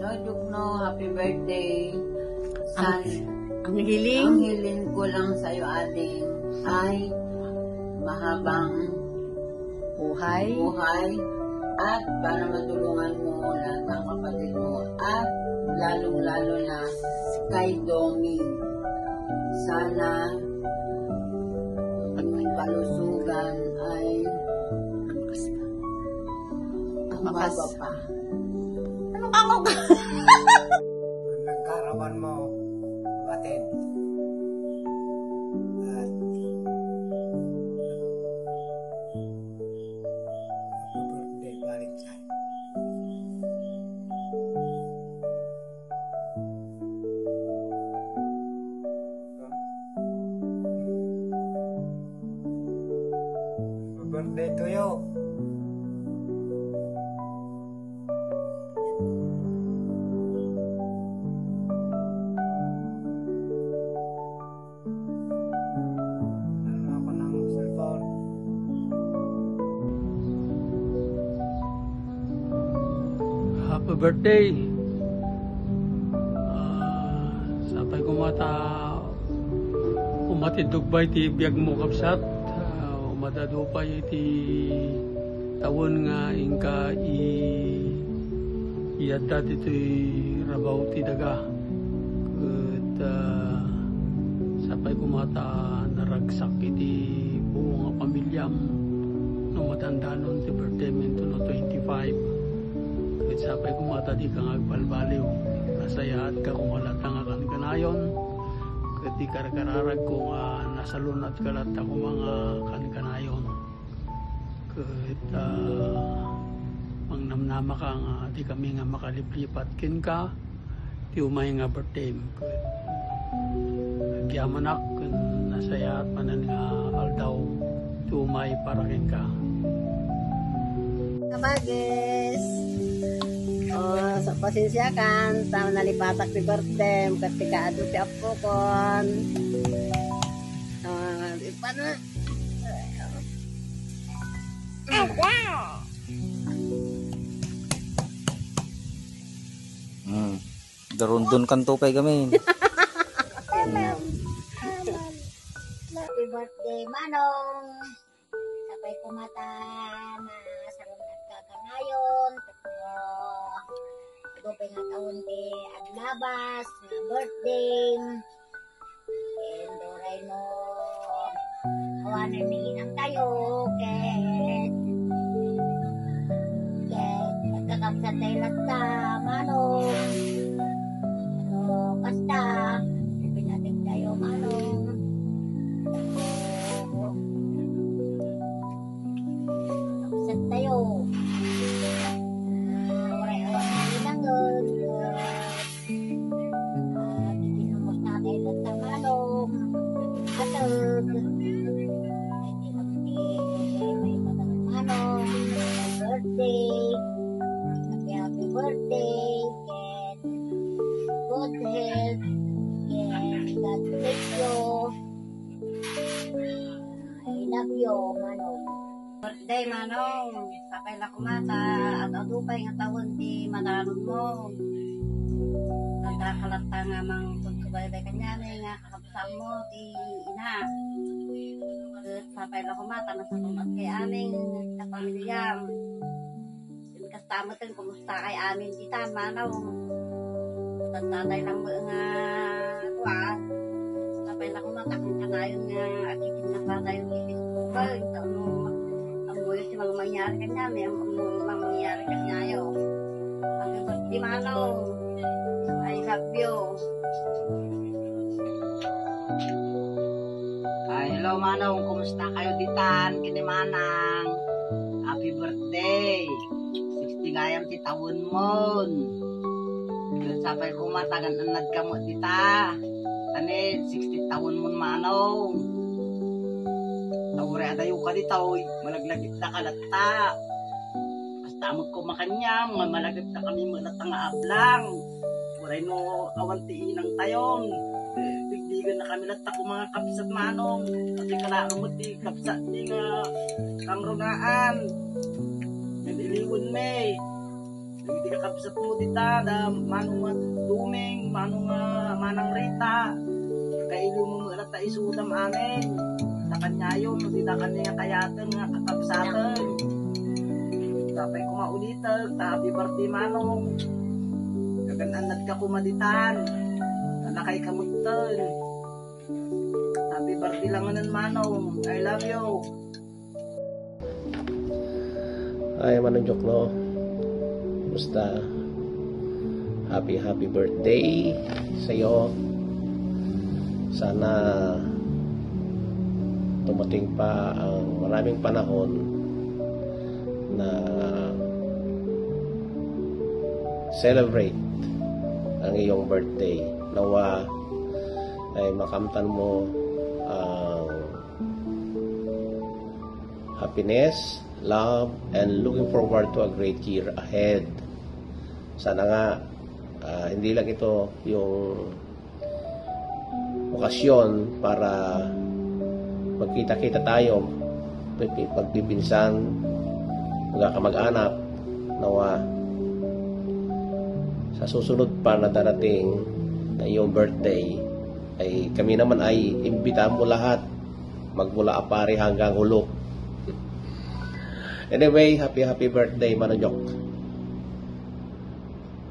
No, Jukno, happy birthday. Ang hiling? Ang hiling ko lang sa'yo, ading, ay mahabang Buhay. At para matulungan mo lahat ng kapatid mo at lalong-lalo na kay Domi. Sana ang kalusugan ay bumaba pa. Ako ka? Nagkaraman mo, kapatid. At happy birthday, Valentine. Happy birthday to you. Happy birthday. Sapay ko mata umatidugba iti biyag mo kapsat. Umadadupay iti tawon nga ingka iyadat iti rabaw ti daga. At sapay ko mata naragsak iti buong nga pamilyam no matandanon ti birthday minto no 25. Sapay kumata di kang agbalbaliw. Nasayaat ka kumalata nga kan kanayon. Kati karakararag ko nga nasalunat kalata ko mga kan kanayon. Kat mangnamnama ka nga di kami nga makaliplipat kin ka. Ti umay nga birthday. Nagyamanak nasayaat manan nga aldaw. Ti umay para kin ka. Kabagis. Sa pasensya kan, sa nalipatak ni birthday, katika ado ti apo kon. Paano? Darundun kan to kay kami. Happy birthday, Manong. Sabay kumata na sarunat ka kanayon. Gopay nga taon ti aglabas na birthday. And doray no awanan ni inang tayo. Ket nagkakabsat tayo lasta, Manong. Basta pinatig tayo, Manong. Kabsat tayo. Happy birthday, and good health, and God bless you. I love you, Manong. Birthday, Manong. Sapay la kumata. At adupay nga tawon di madaron mo. Nagkakalata nga mang pagkabaybay kanyari nga kakapsam mo di ina. At sapay la kumata. Nasakumat kay aming kapamilyam. Tamatin, kumusta kay amin kita, Manong? Tatay lang mo nga tuwan. Sapay na kumatakong ka na yun nga akitin na bata yung ibig ko. Ang buyo si mga mangyari ka niya, may mga mangyari ka niya yun. Happy birthday, Manong. I love you. Hello, Manong. Kumusta kayo ditan? Kinimanang. Happy birthday. Gayam ti tawon mo. Yun sapay kumatagan ang nagkamot dita. Tanit, 60 taon mo Manong. Tawure adayo ka dito. Malaglagit na kalata. Basta mo kumakanyam. Malagit na kami malatang ablang. Puray no awantiin ang tayon. Bigdigan na kami latak ko mga kapsat Manong. Kasi kalaang mo di kapsat di nga kang rungaan. Iliwan may. Hindi kakabsat mo dita, da manong duming, manang rita, kailo mo mga rata isudam amin, takanyayon, hindi na kanya kayatan nga kakabsatan. Tapay kumaulitan, happy birthday manong, kagananad ka kumaditan, nakay kamutan. Happy birthday lang manong, I love you. Ay, Manong Jokno. Basta happy birthday sa'yo. Sana tumating pa ang maraming panahon na celebrate ang iyong birthday. Nawa ay makamtan mo ang happiness, love, and looking forward to a great year ahead. Sana nga hindi lang ito yung okasyon para magkita-kita tayo, pagpipinsan, magkakamag-anak, nawa sa susunod pa na darating na iyong birthday ay kami naman ay imbitahan mo lahat magmula Apari hanggang Hulok. Anyway, happy birthday, Manong Jok.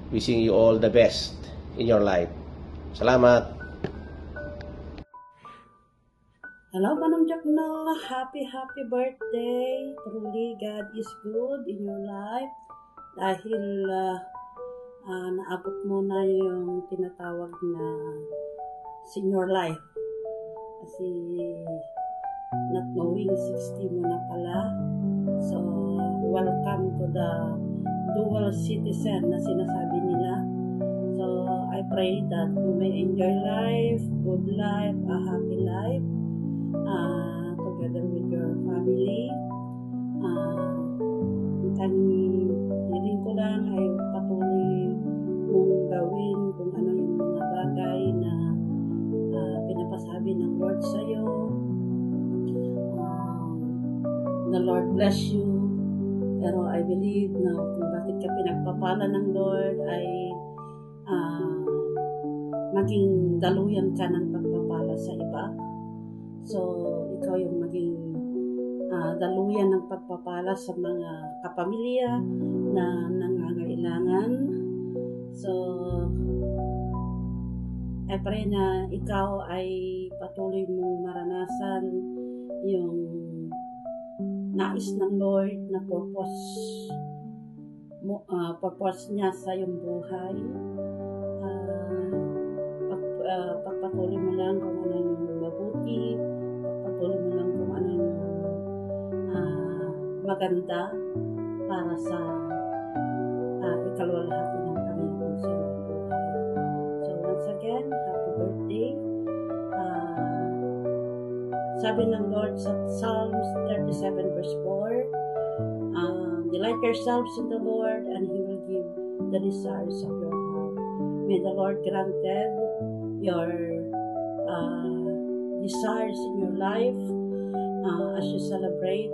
Wishing you all the best in your life. Salamat. Hello, Manong Jok no. Happy birthday. Truly, God is good in your life. Dahil naabot mo na yung tinatawag na senior life. Kasi not knowing 60 mo na pala. So, welcome to the dual citizen na sinasabi nila. So, I pray that you may enjoy life, good life, a happy life, together with your family. Ang hiling ko lang ay patuloy mong gawin kung ano yung mga bagay na pinapasabi ng Lord sa'yo. The Lord bless you. Pero I believe na kung bakit ka pinagpapala ng Lord ay maging daluyan ka ng pagpapala sa iba. So, ikaw yung maging daluyan ng pagpapala sa mga kapamilya na nangangailangan. So, I pray na ikaw ay patuloy mong maranasan yung nais ng Lord na purpose niya sa iyong buhay. Pagpatuloy mo lang kung ano yung mabuti, pagpatuloy mo lang kung ano yung maganda para sa ikalwalhati ng Panginoon sa iyong buhay. So once again, happy birthday. Sabi ng Lord sa Psalms 37 verse 4, delight yourselves in the Lord and He will give the desires of your heart. May the Lord granted your desires in your life as you celebrate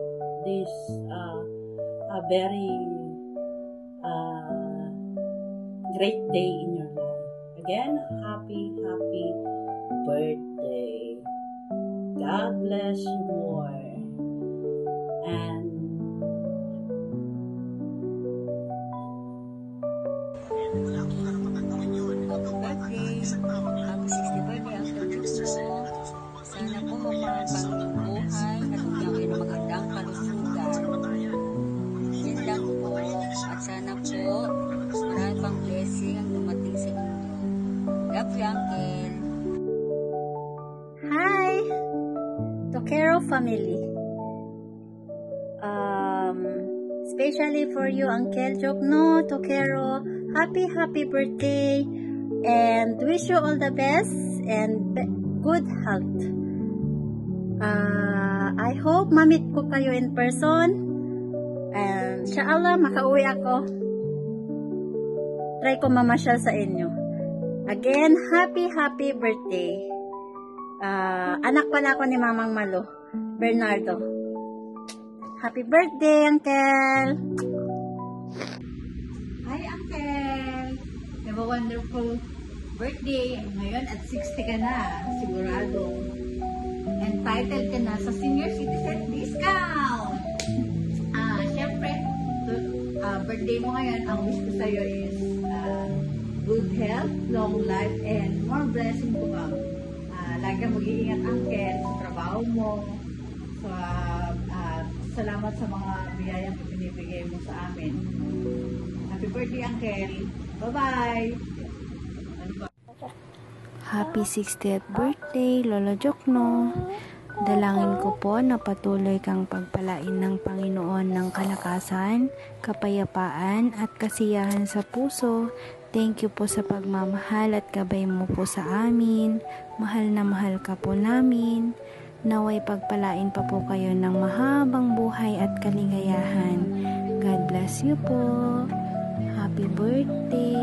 this very great day in your life. Again, happy birthday. God bless you more. And Happy 60th birthday, Uncle Joko. Sana po mapabang buhay at bigyan kayo ng magandang kalusugan. Yan lang po. At sana po marami pang blessing ang dumating sa inyo. Love you, Uncle. Hi, Tokero family. Especially for you, Uncle Jokno, Tokero, happy birthday, and wish you all the best and good health. I hope mamit ko kayo in person, and inshallah makauwi ako. Try ko mamasyal sa inyo. Again, happy birthday. Anak pala ako ni Mamang Malo, Bernardo. Happy birthday, Uncle! Hi, Uncle. Uncle. Have a wonderful birthday. Ngayon at 60 ka na, sigurado. Entitled ka na sa senior citizen discount. Siyempre, birthday mo ngayon, ang wish ko sa'yo is good health, long life, and more blessing to come. Lagi kang mag-iingat, Uncle, sa trabaho mo. Salamat sa mga biyayang pinibigay mo sa amin. Happy birthday, Uncle. Bye-bye! Happy 60th birthday, Lolo Jokno. Dalangin ko po na patuloy kang pagpalain ng Panginoon ng kalakasan, kapayapaan at kasiyahan sa puso. Thank you po sa pagmamahal at gabay mo po sa amin. Mahal na mahal ka po namin. Naway pagpalain pa po kayo ng mahabang buhay at kaligayahan. God bless you po. Happy birthday.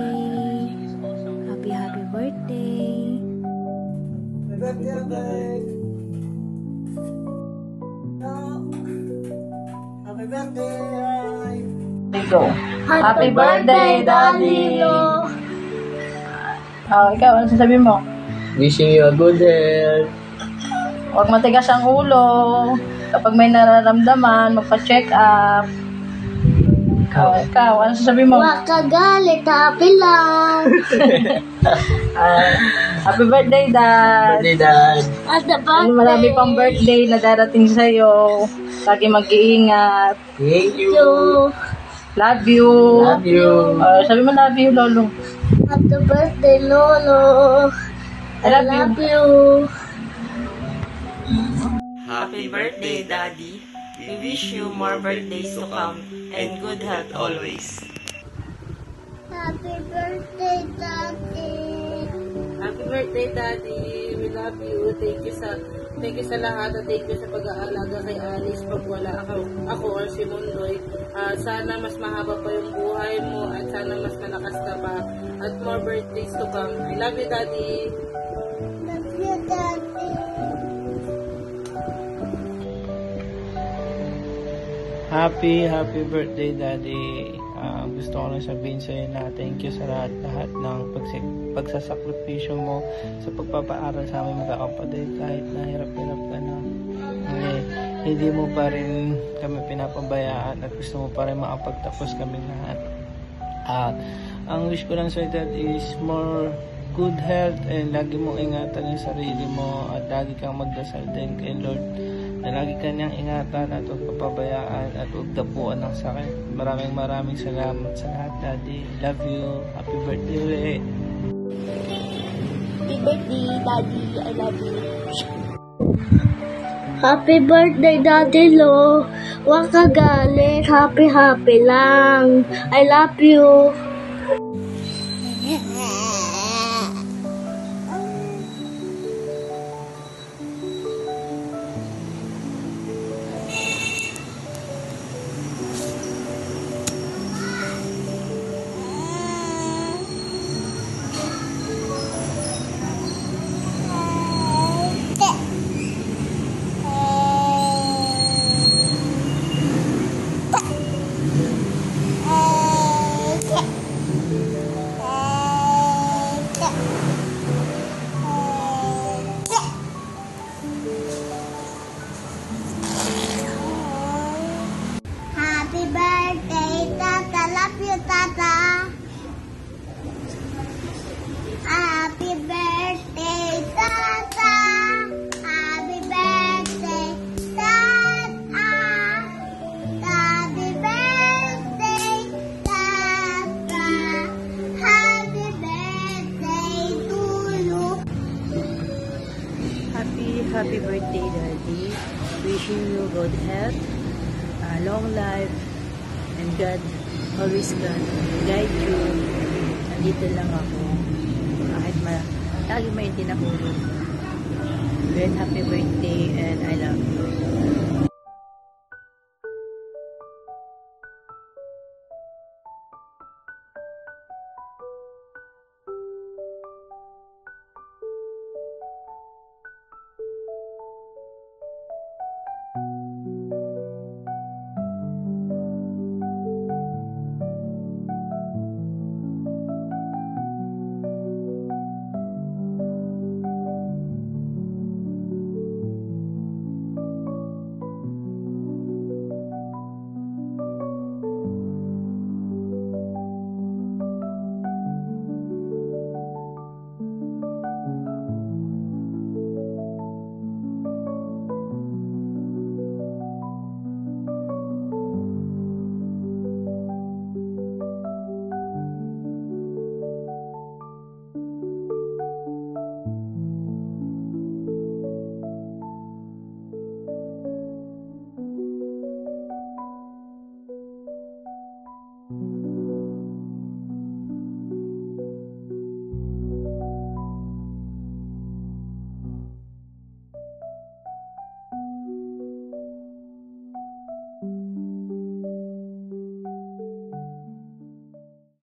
Happy birthday. Happy birthday. Happy birthday. Happy birthday, Daddy! Ikaw, ano sasabihin mo? Wishing you a good health. Huwag matigas ang ulo. Kapag may nararamdaman, magpa-check up. Ikaw, ano sasabihin mo? Huwag ka galit, happy lang. Happy birthday, Dad! Birthday, Dad! At the birthday. Marami pang birthday na darating sa'yo. Lagi mag-iingat. Thank you! Love you! Love you! Sabi mo love you, Lolo. Happy birthday, Lolo. I love you. Happy birthday, Daddy. We wish you more birthdays to come and good health always. Happy birthday, Daddy. Happy birthday, Daddy. We love you. Thank you sa lahat at thank you sa pag-aalaga kay Alice pag wala ako or si Mundoy. Sana mas mahaba pa yung buhay mo at sana mas malakas ka pa at more birthdays to come. I love you, Daddy. Love you, Daddy. Happy birthday, Daddy. Gusto ko lang sabihin sa'yo na thank you sa lahat ng pagsasakripisyo mo sa pagpapaaral sa aming magkakapatid. Kahit nahirap-hirap ka na, hindi mo pa rin kami pinapabayaan at gusto mo pa rin makapagtapos kami lahat. Ang wish ko lang sa'yo, Dad, is more good health and lagi mong ingatan yung sarili mo at lagi kang magdasal din kay Lord na lagi kanyang ingatan at huwag papabayaan at huwag dapuan ng sakit. Maraming salamat sa lahat, Daddy. Love you. Happy birthday ulit. Happy birthday, Daddy. I love you. Happy birthday, Daddy Lo. Huwag ka galit. Happy lang. I love you. Happy birthday, Tata. Love you, Tata. Happy birthday, Tata. Happy birthday, Tata. Happy birthday, Tata. Happy birthday to you. Happy birthday, Daddy. Wishing you good health, long life, and God always can guide you. Nandito lang ako. Kahit lagi may tinahulog. Happy birthday and I love you.